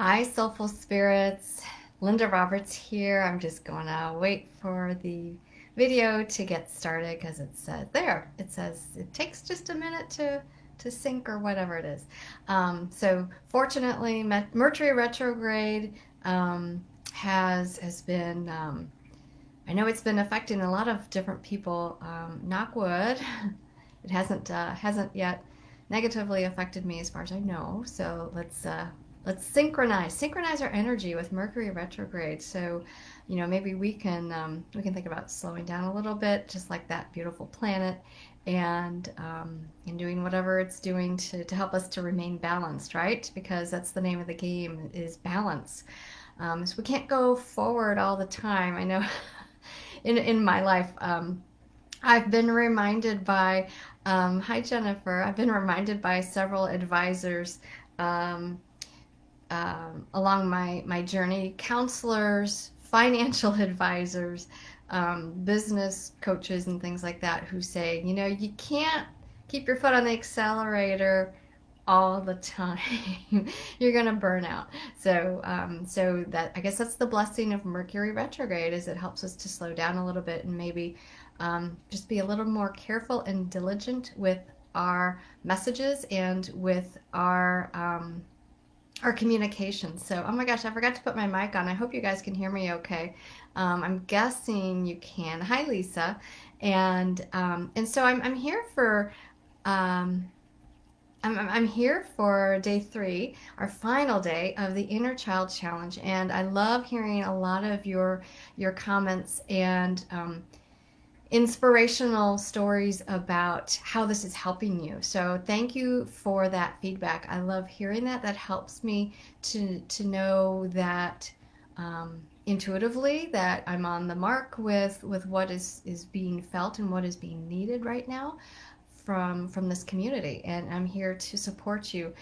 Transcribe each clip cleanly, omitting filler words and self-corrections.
Hi, soulful spirits. Linda Roberts here. I'm just going to wait for the video to get started because it says there. It says it takes just a minute to sync or whatever it is. So fortunately, Mercury retrograde has been. I know it's been affecting a lot of different people. Knock wood. It hasn't yet negatively affected me as far as I know. So let's synchronize our energy with Mercury retrograde. So, maybe we can think about slowing down a little bit, just like that beautiful planet, and doing whatever it's doing to help us to remain balanced, right? Because that's the name of the game is balance. So we can't go forward all the time. I know in my life. I've been reminded by, hi Jennifer, I've been reminded by several advisors um, along my journey, counselors, financial advisors, business coaches, and things like that, who say, you can't keep your foot on the accelerator all the time. You're gonna burn out. So that I guess that's the blessing of Mercury retrograde is it helps us to slow down a little bit and maybe just be a little more careful and diligent with our messages and with our communication. So, oh my gosh, I forgot to put my mic on. I hope you guys can hear me okay. I'm guessing you can. Hi, Lisa. And so I'm here for um, I'm here for day 3, our final day of the Inner Child Challenge, and I love hearing a lot of your comments and inspirational stories about how this is helping you. So thank you for that feedback. I love hearing that. That helps me to know that intuitively that I'm on the mark with what is being felt and what is being needed right now from this community, and I'm here to support you,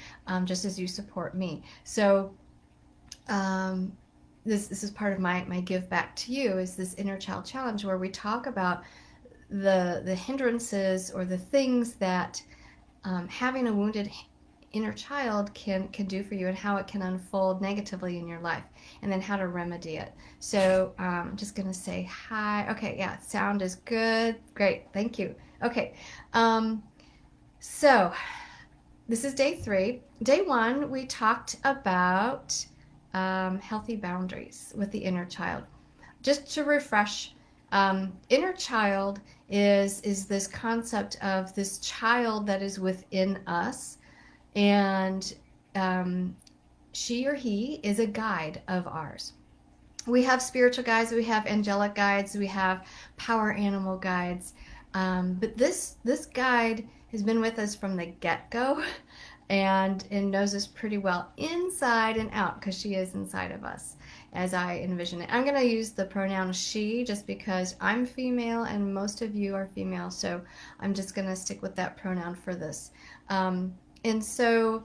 just as you support me. So um, this is part of my give back to you is this inner child challenge where we talk about the hindrances or the things that having a wounded inner child can do for you and how it can unfold negatively in your life and then how to remedy it. So I'm just gonna say hi. Okay, yeah, sound is good. Great, thank you. Okay, um, so this is day 3. Day 1 we talked about healthy boundaries with the inner child. Just to refresh, inner child is this concept of this child that is within us, and um, she or he is a guide of ours. We have spiritual guides, we have angelic guides, we have power animal guides, but this guide has been with us from the get-go and knows us pretty well inside and out because she is inside of us as I envision it. I'm going to use the pronoun she just because I'm female and most of you are female, so I'm just going to stick with that pronoun for this. And so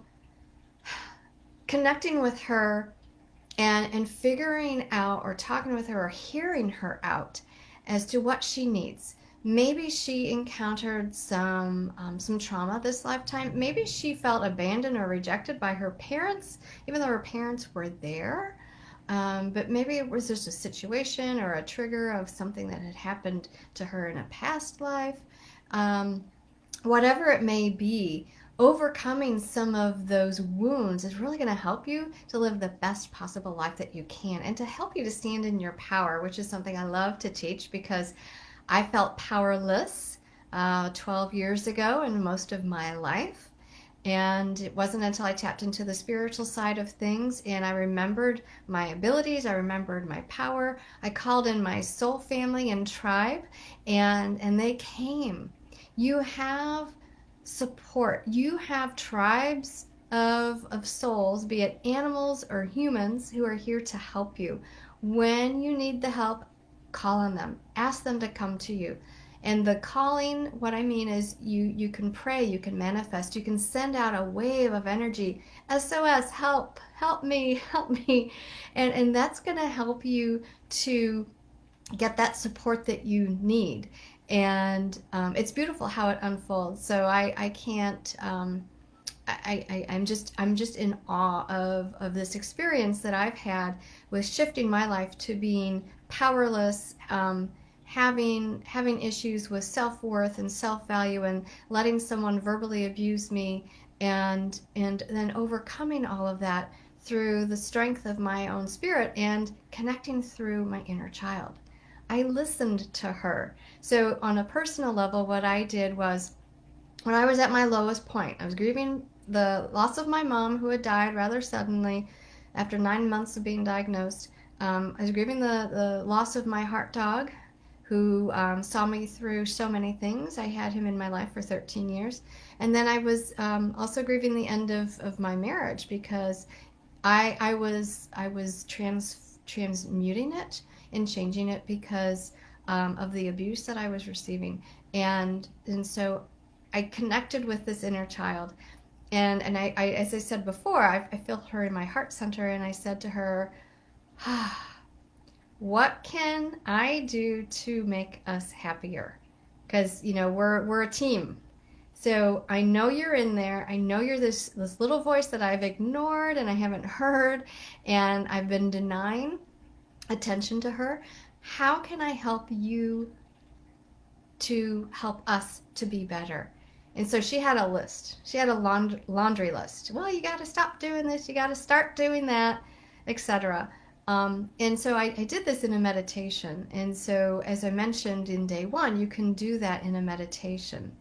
connecting with her and figuring out or talking with her or hearing her out as to what she needs. Maybe she encountered some trauma this lifetime. Maybe she felt abandoned or rejected by her parents, even though her parents were there. But maybe it was just a situation or a trigger of something that had happened to her in a past life. Um, Whatever it may be, overcoming some of those wounds is really going to help you to live the best possible life that you can and to help you to stand in your power, which is something I love to teach because I felt powerless 12 years ago and most of my life. And it wasn't until I tapped into the spiritual side of things and I remembered my abilities, I remembered my power. I called in my soul family and tribe, and they came. You have support. You have tribes of souls, be it animals or humans, who are here to help you. When you need the help, call on them. Ask them to come to you. And the calling, what I mean is you can pray, you can manifest, you can send out a wave of energy. SOS, help me, help me. And that's going to help you to get that support that you need. And it's beautiful how it unfolds. So I can't I'm just in awe of this experience that I've had with shifting my life to being powerless, having issues with self-worth and self-value, and letting someone verbally abuse me, and then overcoming all of that through the strength of my own spirit and connecting through my inner child. I listened to her. So on a personal level, what I did was, when I was at my lowest point, I was grieving the loss of my mom, who had died rather suddenly after 9 months of being diagnosed. I was grieving the loss of my heart dog, who saw me through so many things. I had him in my life for 13 years. And then I was also grieving the end of my marriage, because I was transmuting it and changing it because of the abuse that I was receiving. And so I connected with this inner child. And I, as I said before, I felt her in my heart center, and I said to her, what can I do to make us happier? Because, we're a team. So I know you're in there. I know you're this little voice that I've ignored and I haven't heard, and I've been denying attention to her. How can I help you to help us to be better? And so she had a list. She had a laundry list. Well, you got to stop doing this. You got to start doing that, etc. And so I did this in a meditation. And so, as I mentioned in day one, you can do that in a meditation.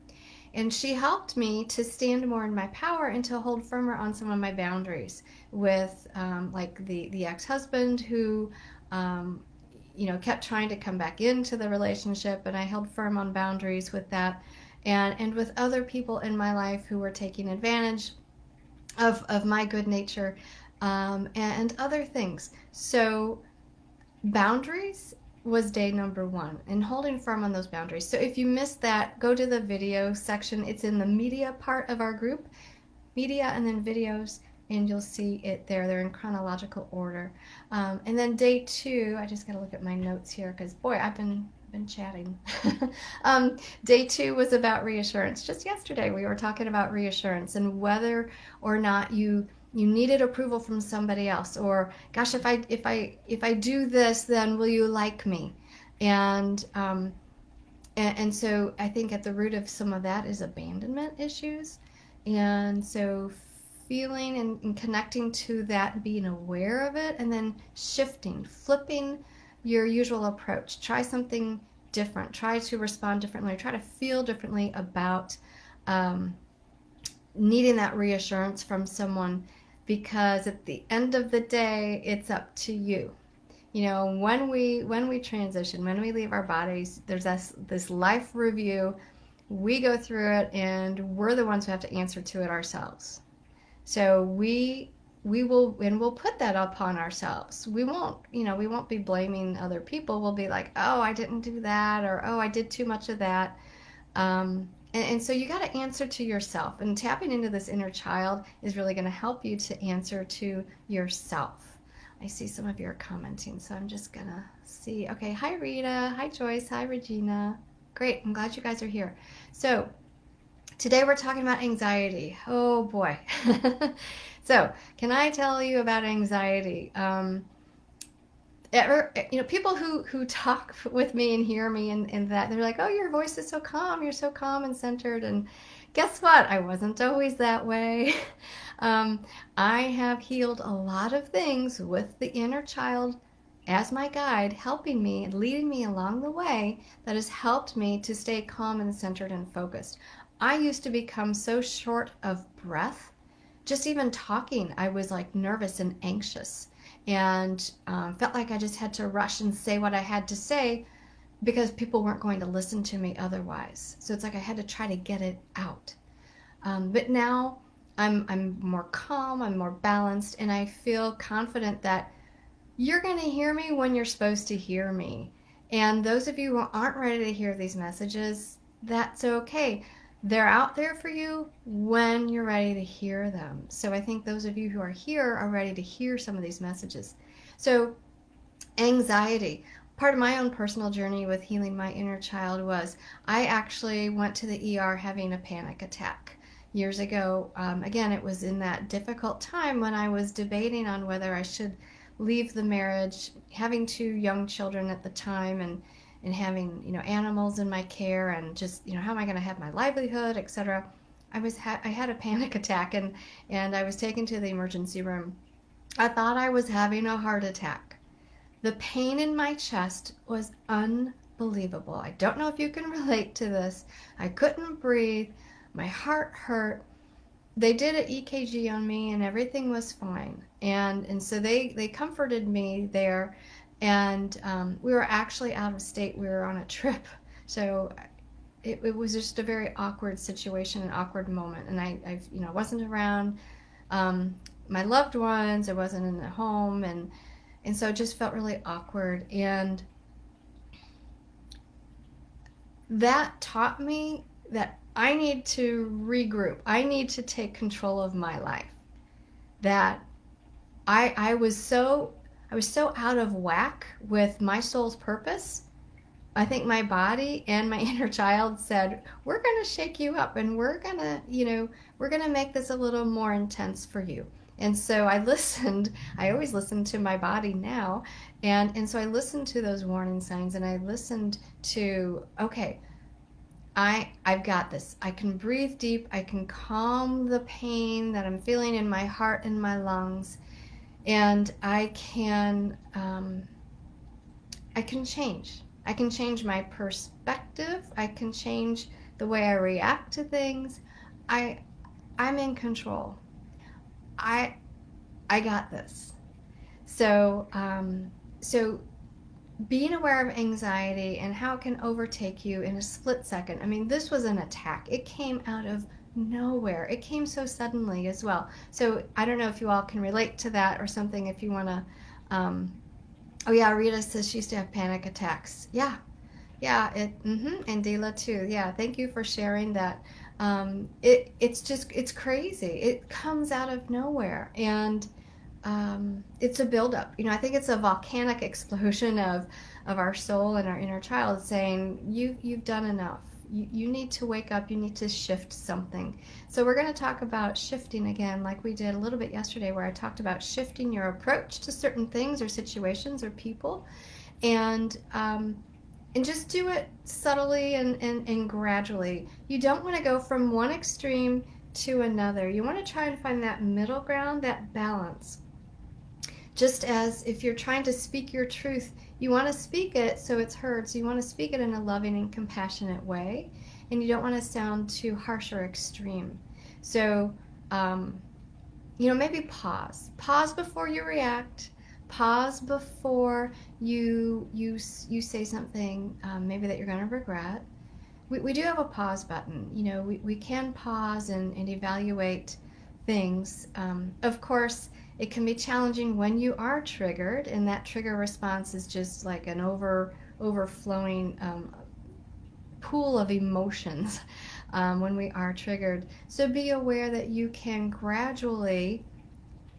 And she helped me to stand more in my power and to hold firmer on some of my boundaries with, like the ex-husband who, kept trying to come back into the relationship, and I held firm on boundaries with that, and with other people in my life who were taking advantage of my good nature, and other things. So boundaries was day number one, and holding firm on those boundaries. So if you missed that, go to the video section. It's in the media part of our group, media and then videos, and you'll see it there. They're in chronological order. And then day two, I just got to look at my notes here because, boy, I've been chatting. Day two was about reassurance. Just yesterday we were talking about reassurance and whether or not you needed approval from somebody else, or gosh, if I do this, then will you like me? And so I think at the root of some of that is abandonment issues. And so feeling and connecting to that, being aware of it, and then shifting, flipping your usual approach. Try something different. Try to respond differently. Try to feel differently about needing that reassurance from someone, because at the end of the day, it's up to you. When we transition, when we leave our bodies, there's this life review. We go through it, and we're the ones who have to answer to it ourselves. So we'll put that upon ourselves. We won't be blaming other people. We'll be like, oh, I didn't do that, or oh, I did too much of that. And so you got to answer to yourself, and tapping into this inner child is really going to help you to answer to yourself. I see some of you are commenting, so I'm just going to see. Okay, hi Rita, hi Joyce, hi Regina. Great, I'm glad you guys are here. So today we're talking about anxiety. Oh boy. So can I tell you about anxiety? People who talk with me and hear me, and that they're like, oh, your voice is so calm. You're so calm and centered. And guess what? I wasn't always that way. I have healed a lot of things with the inner child as my guide, helping me and leading me along the way, that has helped me to stay calm and centered and focused. I used to become so short of breath. Just even talking, I was like nervous and anxious, and felt like I just had to rush and say what I had to say because people weren't going to listen to me otherwise. So it's like I had to try to get it out. But now I'm more calm, I'm more balanced, and I feel confident that you're going to hear me when you're supposed to hear me. And those of you who aren't ready to hear these messages, that's okay. They're out there for you when you're ready to hear them. So I think those of you who are here are ready to hear some of these messages. So anxiety. Part of my own personal journey with healing my inner child was I actually went to the ER having a panic attack. years ago. Again, it was in that difficult time when I was debating on whether I should leave the marriage, having two young children at the time, and having, animals in my care, and just, how am I going to have my livelihood, etc. I had a panic attack, and I was taken to the emergency room. I thought I was having a heart attack. The pain in my chest was unbelievable. I don't know if you can relate to this. I couldn't breathe. My heart hurt. They did an EKG on me and everything was fine. And so they comforted me there. And we were actually out of state. We were on a trip. So it was just a very awkward situation, an awkward moment. And I wasn't around my loved ones. I wasn't in the home. And so it just felt really awkward. And that taught me that I need to regroup. I need to take control of my life. That I was so out of whack with my soul's purpose. I think my body and my inner child said, "We're going to shake you up, and we're going to, we're going to make this a little more intense for you." And so I listened. I always listen to my body now. And so I listened to those warning signs, and I listened to, okay, I've got this. I can breathe deep. I can calm the pain that I'm feeling in my heart and my lungs. And I can change. I can change my perspective. I can change the way I react to things. I'm in control. I got this. So being aware of anxiety and how it can overtake you in a split second. I mean, this was an attack. It came out of nowhere. It came so suddenly as well. So I don't know if you all can relate to that or something. If you want to. Oh yeah, Rita says she used to have panic attacks. Yeah. And Dila too. Yeah, thank you for sharing that. It's crazy. It comes out of nowhere, and it's a buildup. I think it's a volcanic explosion of our soul and our inner child saying, you've done enough. You need to wake up. You need to shift something. So we're going to talk about shifting again, like we did a little bit yesterday, where I talked about shifting your approach to certain things or situations or people, and just do it subtly and gradually. You don't want to go from one extreme to another. You want to try and find that middle ground, that balance. Just as if you're trying to speak your truth, you want to speak it so it's heard. So you want to speak it in a loving and compassionate way, and you don't want to sound too harsh or extreme. So, maybe pause before you react. Pause before you say something maybe that you're going to regret. We do have a pause button. We can pause and evaluate things. Of course, it can be challenging when you are triggered, and that trigger response is just like an overflowing pool of emotions when we are triggered. So be aware that you can gradually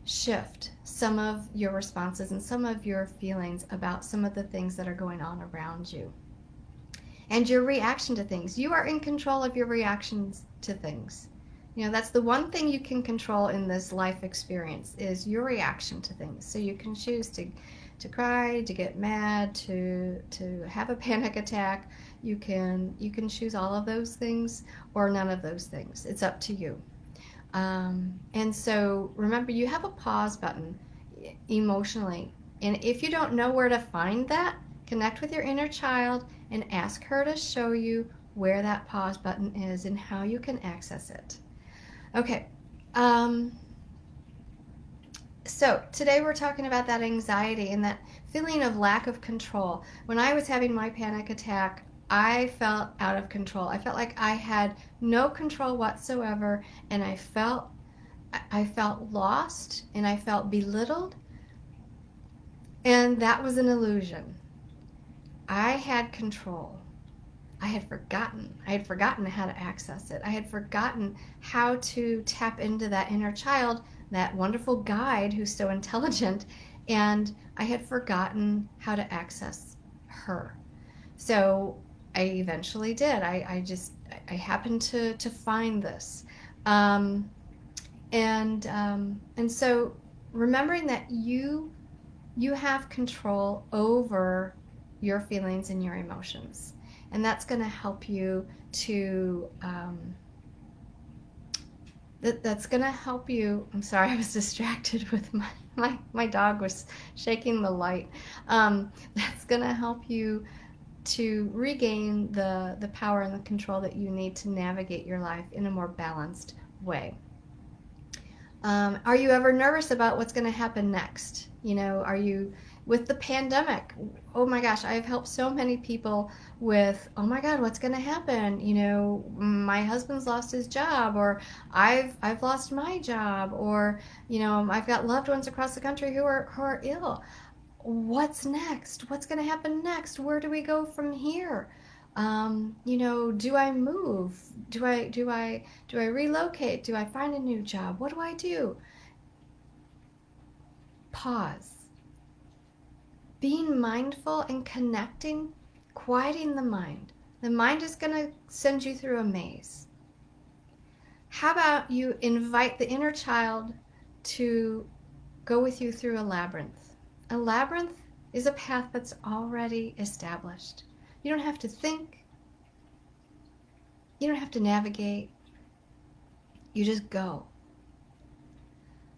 shift some of your responses and some of your feelings about some of the things that are going on around you. And your reaction to things. You are in control of your reactions to things. That's the one thing you can control in this life experience is your reaction to things. So you can choose to cry, to get mad, to have a panic attack. You can choose all of those things or none of those things. It's up to you. And so remember, you have a pause button emotionally. And if you don't know where to find that, connect with your inner child and ask her to show you where that pause button is and how you can access it. Okay, so today we're talking about that anxiety and that feeling of lack of control. When I was having my panic attack, I felt out of control. I felt like I had no control whatsoever, and I felt lost, and I felt belittled, and that was an illusion. I had control. I had forgotten how to access it. I had forgotten how to tap into that inner child, that wonderful guide who's so intelligent, and I had forgotten how to access her. So I eventually did. I happened to find this. Um, and so remembering that you have control over your feelings and your emotions, and that's going to help you to that's going to help you. I'm sorry, I was distracted with my dog was shaking the light. That's going to help you to regain the power and the control that you need to navigate your life in a more balanced way. Are you ever nervous about what's going to happen next? Are you with the pandemic? Oh my gosh, I've helped so many people with, oh my God, what's going to happen? My husband's lost his job, or I've lost my job, or I've got loved ones across the country who are ill. What's next? What's going to happen next? Where do we go from here? Do I move? Do I relocate? Do I find a new job? What do I do? Pause. Being mindful and connecting, quieting the mind. The mind is going to send you through a maze. How about you invite the inner child to go with you through a labyrinth? A labyrinth is a path that's already established. You don't have to think. You don't have to navigate. You just go.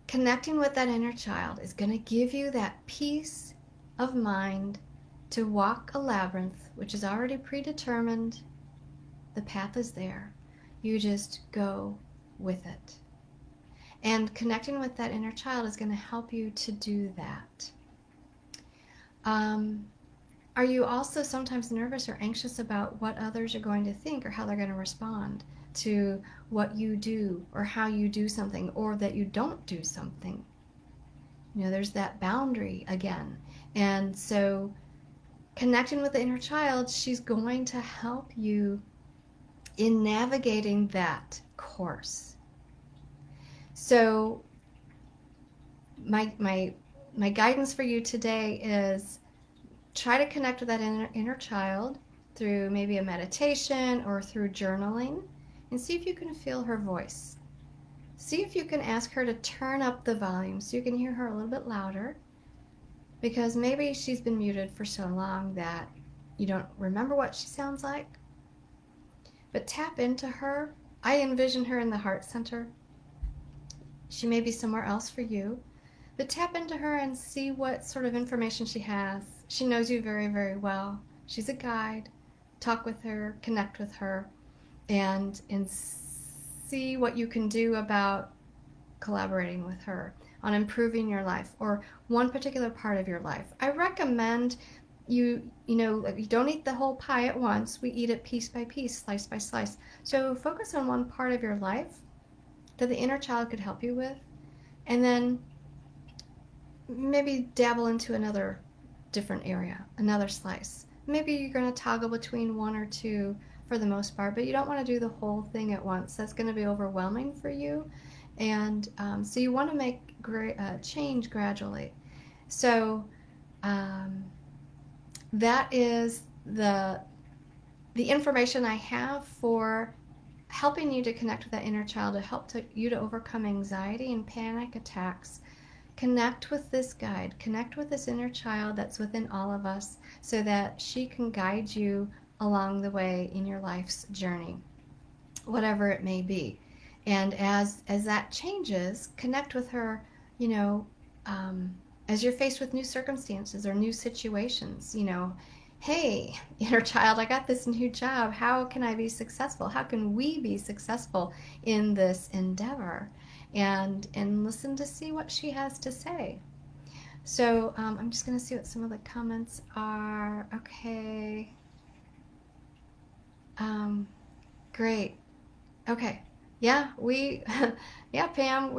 Connecting with that inner child is going to give you that peace of mind to walk a labyrinth, which is already predetermined. The path is there. You just go with it. And connecting with that inner child is going to help you to do that. Are you also sometimes nervous or anxious about what others are going to think or how they're going to respond to what you do or how you do something or that you don't do something? There's that boundary again. And so connecting with the inner child, she's going to help you in navigating that course. So my guidance for you today is try to connect with that inner child through maybe a meditation or through journaling, and see if you can feel her voice. See if you can ask her to turn up the volume so you can hear her a little bit louder, because maybe she's been muted for so long that you don't remember what she sounds like. But tap into her. I envision her in the heart center. She may be somewhere else for you, but tap into her and see what sort of information she has. She knows you very, very well. She's a guide. Talk with her, connect with her, and see what you can do about collaborating with her on improving your life or one particular part of your life. I recommend you don't eat the whole pie at once. We eat it piece by piece, slice by slice. So focus on one part of your life that the inner child could help you with, and then maybe dabble into another different area, another slice. Maybe you're going to toggle between one or two for the most part, but you don't want to do the whole thing at once. That's going to be overwhelming for you. And so you want to make change gradually. So that is the information I have for helping you to connect with that inner child, to help you to overcome anxiety and panic attacks. Connect with this guide. Connect with this inner child that's within all of us so that she can guide you along the way in your life's journey, whatever it may be. And as that changes, connect with her, as you're faced with new circumstances or new situations. Hey, inner child, I got this new job. How can I be successful? How can we be successful in this endeavor? And listen to see what she has to say. So I'm just going to see what some of the comments are. Okay. Great. Okay. Yeah, yeah, Pam,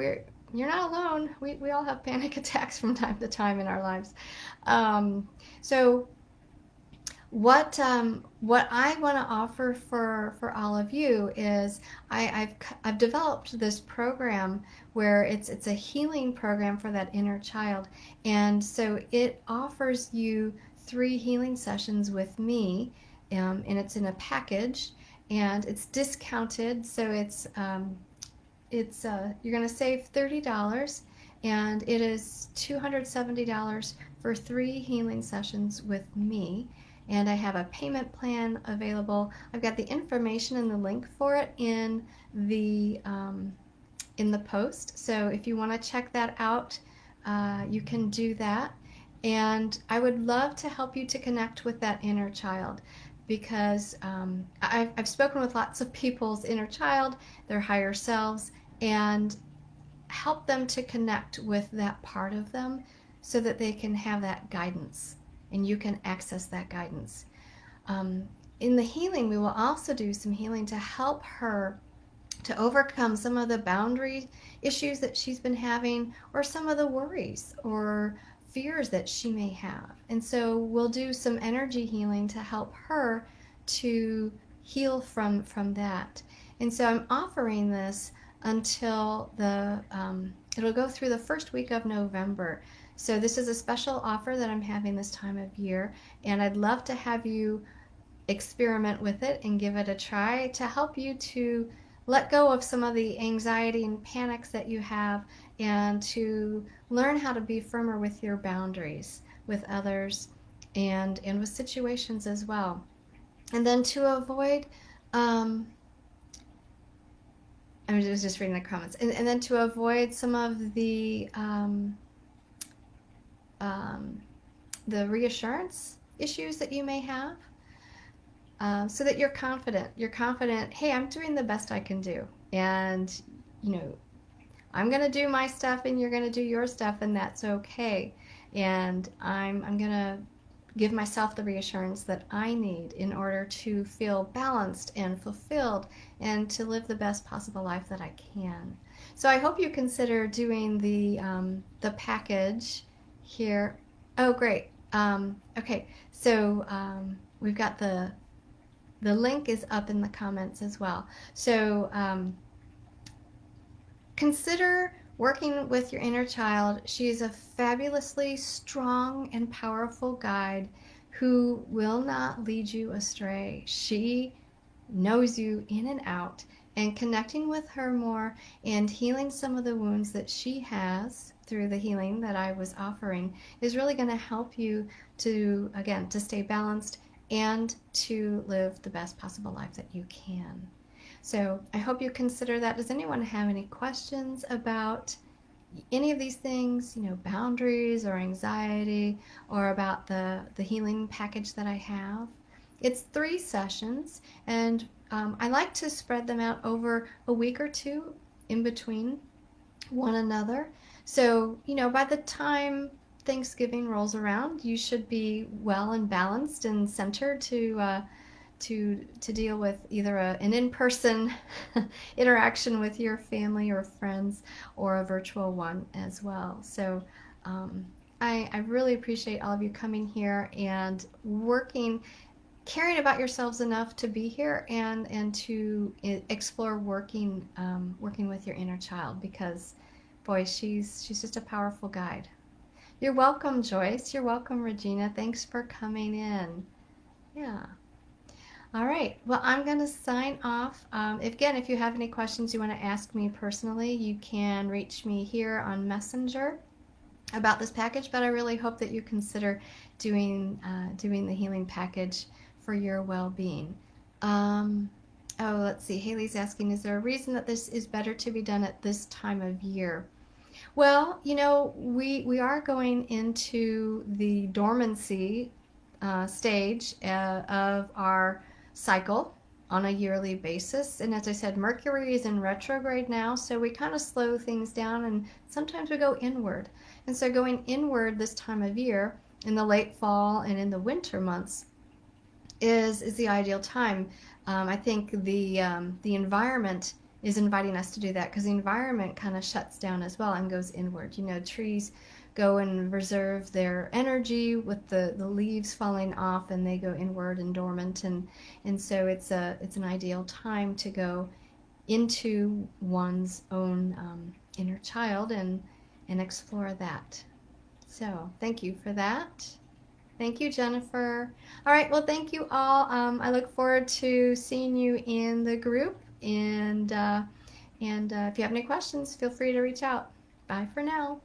you're not alone. We all have panic attacks from time to time in our lives. So what I want to offer for all of you is I've developed this program where it's a healing program for that inner child, and so it offers you 3 healing sessions with me, and it's in a package, and it's discounted, so you're going to save $30, and it is $270 for 3 healing sessions with me. And I have a payment plan available. I've got the information and the link for it the in the post. So if you want to check that out, you can do that. And I would love to help you to connect with that inner child, because I've spoken with lots of people's inner child, their higher selves, and help them to connect with that part of them so that they can have that guidance and you can access that guidance. In the healing, we will also do some healing to help her to overcome some of the boundary issues that she's been having, or some of the worries or fears that she may have. And so we'll do some energy healing to help her to heal from that. And so I'm offering this until it'll go through the first week of November. So this is a special offer that I'm having this time of year, and I'd love to have you experiment with it and give it a try to help you to let go of some of the anxiety and panics that you have, and to learn how to be firmer with your boundaries with others and with situations as well. And then to avoid, I was just reading the comments, and then to avoid some of the reassurance issues that you may have, so that you're confident. You're confident, hey, I'm doing the best I can do. And, I'm going to do my stuff and you're going to do your stuff, and that's okay. And I'm going to give myself the reassurance that I need in order to feel balanced and fulfilled and to live the best possible life that I can. So I hope you consider doing the package here. Oh, great. Okay, so we've got the link is up in the comments as well. So consider working with your inner child. She is a fabulously strong and powerful guide who will not lead you astray. She knows you in and out, and connecting with her more and healing some of the wounds that she has through the healing that I was offering is really going to help you to, again, to stay balanced and to live the best possible life that you can. So I hope you consider that. Does anyone have any questions about any of these things, boundaries or anxiety, or about the healing package that I have? It's 3 sessions, and I like to spread them out over a week or 2 in between one another. So, by the time Thanksgiving rolls around, you should be well and balanced and centered to deal with either an in-person interaction with your family or friends, or a virtual one as well. So I really appreciate all of you coming here and caring about yourselves enough to be here and to explore working with your inner child, because boy, she's just a powerful guide. You're welcome, Joyce. You're welcome, Regina. Thanks for coming in. Yeah. All right. Well, I'm going to sign off. If you have any questions you want to ask me personally, you can reach me here on Messenger about this package, but I really hope that you consider doing the healing package for your well-being. Let's see. Haley's asking, is there a reason that this is better to be done at this time of year? Well, we are going into the dormancy stage of our cycle on a yearly basis. And as I said, Mercury is in retrograde now, so we kind of slow things down, and sometimes we go inward. And so going inward this time of year, in the late fall and in the winter months, is the ideal time. I think the environment is inviting us to do that, because the environment kind of shuts down as well and goes inward. Trees go and reserve their energy with the leaves falling off, and they go inward and dormant, and so it's an ideal time to go into one's own inner child and explore that. So thank you for that. Thank you, Jennifer. All right, well, thank you all. I look forward to seeing you in the group, and And if you have any questions, feel free to reach out. Bye for now.